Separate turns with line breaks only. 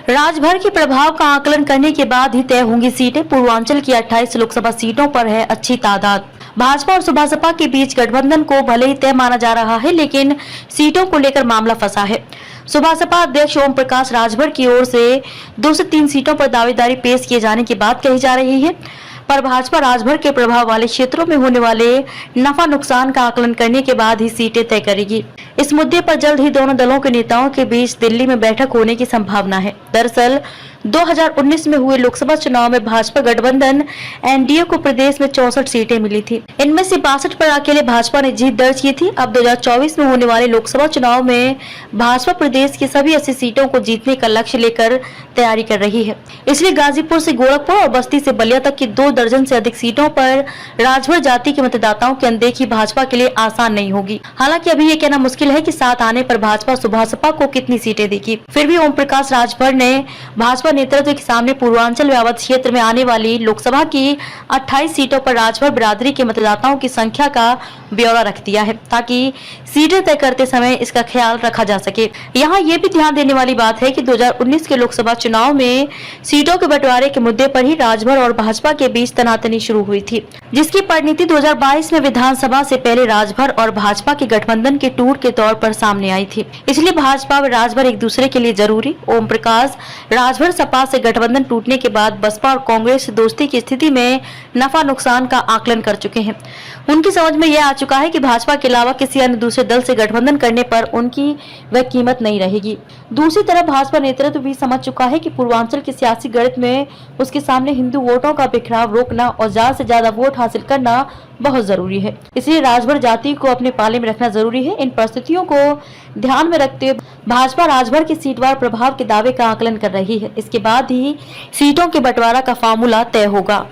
राजभर के प्रभाव का आकलन करने के बाद ही तय होंगी सीटें। पूर्वांचल की 28 लोकसभा सीटों पर है अच्छी तादाद। भाजपा और सुभासपा के बीच गठबंधन को भले ही तय माना जा रहा है, लेकिन सीटों को लेकर मामला फंसा है। सुभासपा अध्यक्ष ओम प्रकाश राजभर की ओर से 2 से 3 सीटों पर दावेदारी पेश किए जाने की बात कही जा रही है, पर भाजपा राजभर के प्रभाव वाले क्षेत्रों में होने वाले नफा नुकसान का आकलन करने के बाद ही सीटें तय करेगी। इस मुद्दे पर जल्द ही दोनों दलों के नेताओं के बीच दिल्ली में बैठक होने की संभावना है। दरअसल 2019 में हुए लोकसभा चुनाव में भाजपा गठबंधन एनडीए को प्रदेश में 64 सीटें मिली थी। इनमें से 62 पर अकेले भाजपा ने जीत दर्ज की थी। अब 2024 में होने वाले लोकसभा चुनाव में भाजपा प्रदेश की सभी 80 सीटों को जीतने का लक्ष्य लेकर तैयारी कर रही है। इसलिए गाजीपुर से गोरखपुर और बस्ती से बलिया तक की 2 दर्जन से अधिक सीटों पर राजभर जाति के मतदाताओं की अनदेखी भाजपा के लिए आसान नहीं होगी। हालांकि अभी ये कहना मुश्किल है कि साथ आने पर भाजपा सुभासपा को कितनी सीटें देगी। फिर भी ओम प्रकाश राजभर ने भाजपा नेतृत्व के सामने पूर्वांचल व्यावत क्षेत्र में आने वाली लोकसभा की 28 सीटों पर राजभर बिरादरी के मतदाताओं की संख्या का ब्यौरा रख दिया है, ताकि सीटें तय करते समय इसका ख्याल रखा जा सके। यहाँ ये भी ध्यान देने वाली बात है कि 2019 के लोकसभा चुनाव में सीटों के बंटवारे के मुद्दे पर ही राजभर और भाजपा के बीच तनातनी शुरू हुई थी, जिसकी परिणति 2022 में विधानसभा से पहले राजभर और भाजपा के गठबंधन के टूट के तौर पर सामने आई थी। इसलिए भाजपा व राजभर एक दूसरे के लिए जरूरी। ओम प्रकाश राजभर सपा से गठबंधन टूटने के बाद बसपा और कांग्रेस से दोस्ती की स्थिति में नफा नुकसान का आकलन कर चुके हैं। उनकी समझ में यह आ चुका है कि भाजपा के अलावा किसी अन्य दूसरे दल से गठबंधन करने पर उनकी वह कीमत नहीं रहेगी। दूसरी तरफ भाजपा नेतृत्व भी समझ चुका है कि पूर्वांचल के सियासी गणित में उसके सामने हिंदू वोटों का बिखराव रोकना और ज्यादा से ज्यादा वोट हासिल करना बहुत जरूरी है। इसलिए राजभर जाति को अपने पाले में रखना जरूरी है। इन परिस्थितियों को ध्यान में रखते हुए भाजपा राजभर के सीटवार प्रभाव के दावे का आकलन कर रही है। इसके बाद ही सीटों के बंटवारा का फार्मूला तय होगा।